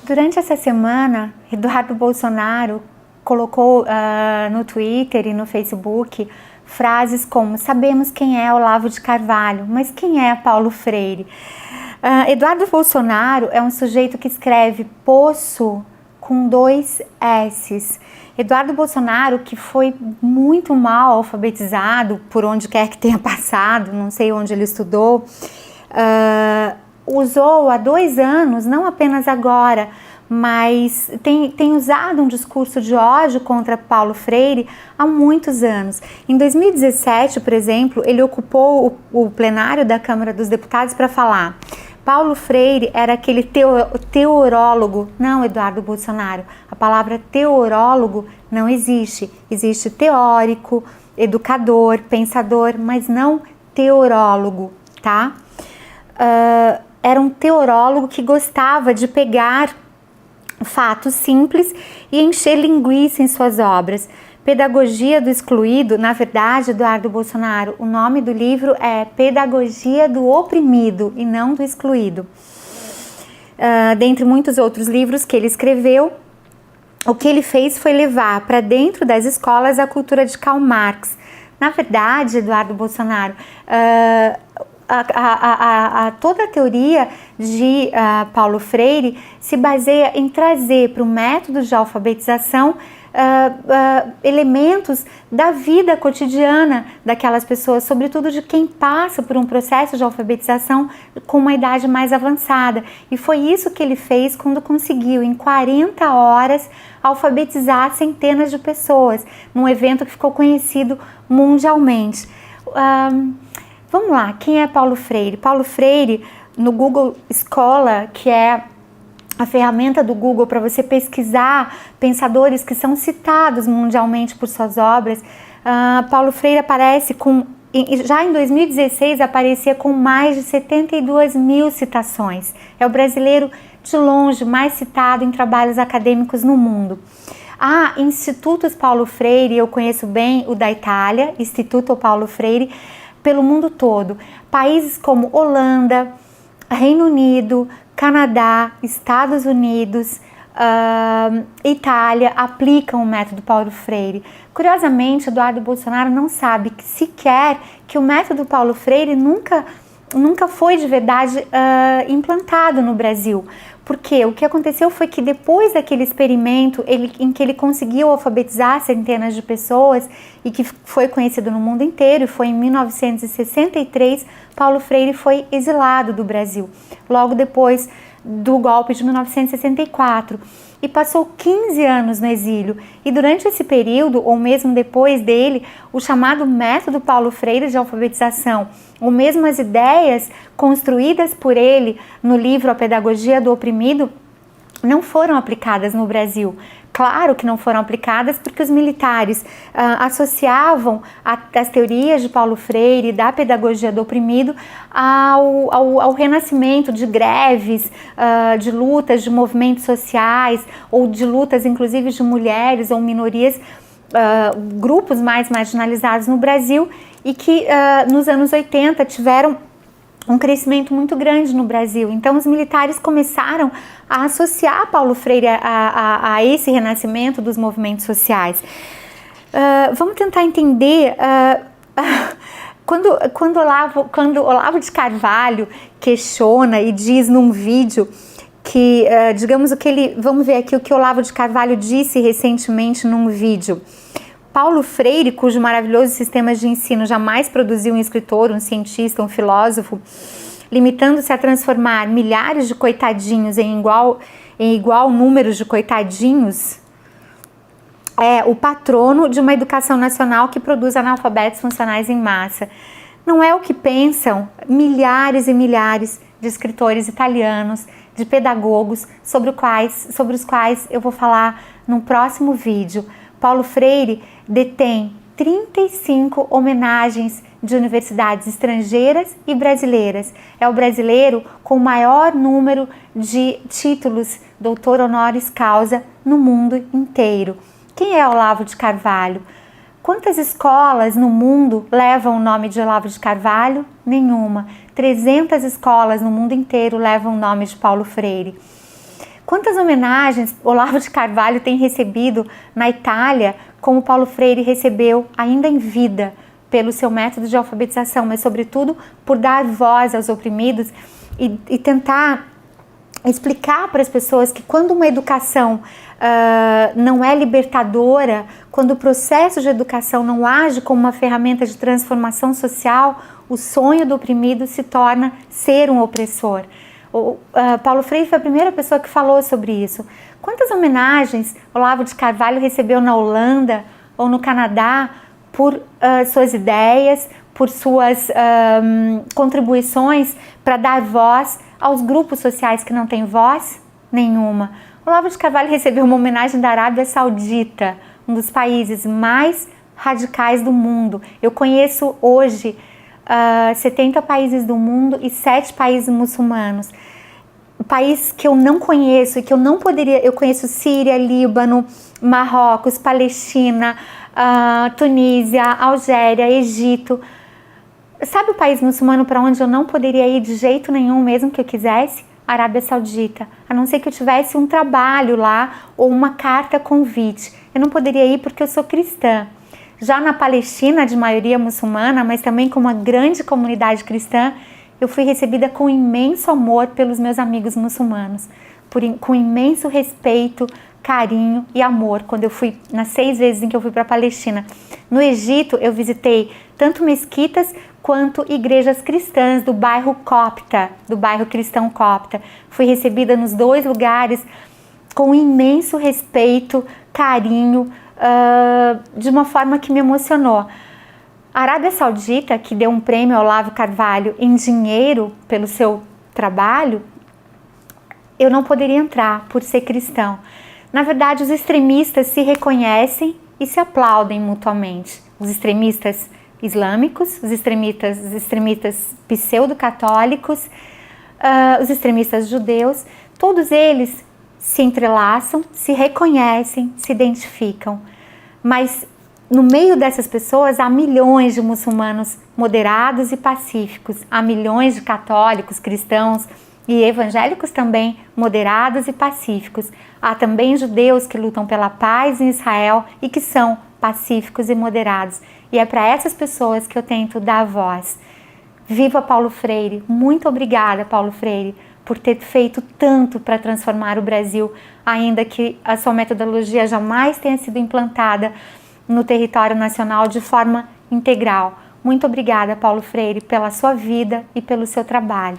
Durante essa semana, Eduardo Bolsonaro colocou no Twitter e no Facebook frases como: sabemos quem é Olavo de Carvalho, mas quem é Paulo Freire? Eduardo Bolsonaro é um sujeito que escreve poço com 2 S's. Eduardo Bolsonaro, que foi muito mal alfabetizado por onde quer que tenha passado, não sei onde ele estudou, usou há 2 anos, não apenas agora, mas tem usado um discurso de ódio contra Paulo Freire há muitos anos. Em 2017, por exemplo, ele ocupou o plenário da Câmara dos Deputados para falar: Paulo Freire era aquele teorólogo. Não, Eduardo Bolsonaro, a palavra teorólogo não existe. Existe teórico, educador, pensador, mas não teorólogo, tá? Era um teorólogo que gostava de pegar fatos simples e encher linguiça em suas obras. Pedagogia do Excluído, na verdade, Eduardo Bolsonaro, o nome do livro é Pedagogia do Oprimido e não do Excluído. Dentre muitos outros livros que ele escreveu, o que ele fez foi levar para dentro das escolas a cultura de Karl Marx. Na verdade, Eduardo Bolsonaro, toda a teoria de Paulo Freire se baseia em trazer para o método de alfabetização elementos da vida cotidiana daquelas pessoas, sobretudo de quem passa por um processo de alfabetização com uma idade mais avançada. E foi isso que ele fez quando conseguiu, em 40 horas, alfabetizar centenas de pessoas, num evento que ficou conhecido mundialmente. Vamos lá, quem é Paulo Freire? Paulo Freire, no Google Scholar, que é a ferramenta do Google para você pesquisar pensadores que são citados mundialmente por suas obras, Paulo Freire aparece já em 2016 aparecia com mais de 72 mil citações. É o brasileiro de longe mais citado em trabalhos acadêmicos no mundo. Há institutos Paulo Freire, eu conheço bem o da Itália, Instituto Paulo Freire, pelo mundo todo. Países como Holanda, Reino Unido, Canadá, Estados Unidos, Itália aplicam o método Paulo Freire. Curiosamente, Eduardo Bolsonaro não sabe sequer que o método Paulo Freire nunca foi de verdade implantado no Brasil. Porque o que aconteceu foi que depois daquele experimento em que ele conseguiu alfabetizar centenas de pessoas e que foi conhecido no mundo inteiro, e foi em 1963, Paulo Freire foi exilado do Brasil, logo depois do golpe de 1964, e passou 15 anos no exílio. E durante esse período, ou mesmo depois dele, o chamado método Paulo Freire de alfabetização, ou mesmo as ideias construídas por ele no livro A Pedagogia do Oprimido, não foram aplicadas no Brasil. Claro que não foram aplicadas porque os militares associavam as teorias de Paulo Freire, da pedagogia do oprimido, ao renascimento de greves, de lutas, de movimentos sociais, ou de lutas inclusive de mulheres ou minorias, grupos mais marginalizados no Brasil, e que nos anos 80 tiveram um crescimento muito grande no Brasil. Então os militares começaram a associar Paulo Freire a esse renascimento dos movimentos sociais. Vamos tentar entender quando Olavo de Carvalho questiona e diz num vídeo que, digamos vamos ver aqui o que Olavo de Carvalho disse recentemente num vídeo. Paulo Freire, cujo maravilhoso sistema de ensino jamais produziu um escritor, um cientista, um filósofo, limitando-se a transformar milhares de coitadinhos em igual número de coitadinhos, é o patrono de uma educação nacional que produz analfabetos funcionais em massa. Não é o que pensam milhares e milhares de escritores italianos, de pedagogos, sobre os quais eu vou falar no próximo vídeo. Paulo Freire detém 35 homenagens de universidades estrangeiras e brasileiras. É o brasileiro com o maior número de títulos doutor honoris causa no mundo inteiro. Quem é Olavo de Carvalho? Quantas escolas no mundo levam o nome de Olavo de Carvalho? Nenhuma. 300 escolas no mundo inteiro levam o nome de Paulo Freire. Quantas homenagens Olavo de Carvalho tem recebido na Itália, como Paulo Freire recebeu ainda em vida, pelo seu método de alfabetização, mas sobretudo por dar voz aos oprimidos e tentar explicar para as pessoas que quando uma educação não é libertadora, quando o processo de educação não age como uma ferramenta de transformação social, o sonho do oprimido se torna ser um opressor. Paulo Freire foi a primeira pessoa que falou sobre isso. Quantas homenagens Olavo de Carvalho recebeu na Holanda ou no Canadá por suas ideias, por suas contribuições para dar voz aos grupos sociais que não têm voz nenhuma. Olavo de Carvalho recebeu uma homenagem da Arábia Saudita, um dos países mais radicais do mundo. Eu conheço hoje 70 países do mundo e 7 países muçulmanos. Um país que eu não conheço e que eu não poderia... Eu conheço Síria, Líbano, Marrocos, Palestina, Tunísia, Algéria, Egito. Sabe o país muçulmano para onde eu não poderia ir de jeito nenhum, mesmo que eu quisesse? Arábia Saudita. A não ser que eu tivesse um trabalho lá ou uma carta convite. Eu não poderia ir porque eu sou cristã. Já na Palestina, de maioria muçulmana, mas também com uma grande comunidade cristã, eu fui recebida com imenso amor pelos meus amigos muçulmanos, com imenso respeito, carinho e amor, quando eu fui, nas 6 vezes em que eu fui para a Palestina. No Egito, eu visitei tanto mesquitas quanto igrejas cristãs do bairro copta, do bairro cristão copta. Fui recebida nos 2 lugares com imenso respeito, carinho, de uma forma que me emocionou. A Arábia Saudita, que deu um prêmio ao Olavo Carvalho em dinheiro pelo seu trabalho, eu não poderia entrar por ser cristão. Na verdade, os extremistas se reconhecem e se aplaudem mutuamente. Os extremistas islâmicos, os extremistas pseudo-católicos, os extremistas judeus, todos eles se entrelaçam, se reconhecem, se identificam. Mas no meio dessas pessoas há milhões de muçulmanos moderados e pacíficos, há milhões de católicos, cristãos e evangélicos também moderados e pacíficos. Há também judeus que lutam pela paz em Israel e que são pacíficos e moderados. E é para essas pessoas que eu tento dar voz. Viva Paulo Freire! Muito obrigada, Paulo Freire, por ter feito tanto para transformar o Brasil, ainda que a sua metodologia jamais tenha sido implantada no território nacional de forma integral. Muito obrigada, Paulo Freire, pela sua vida e pelo seu trabalho.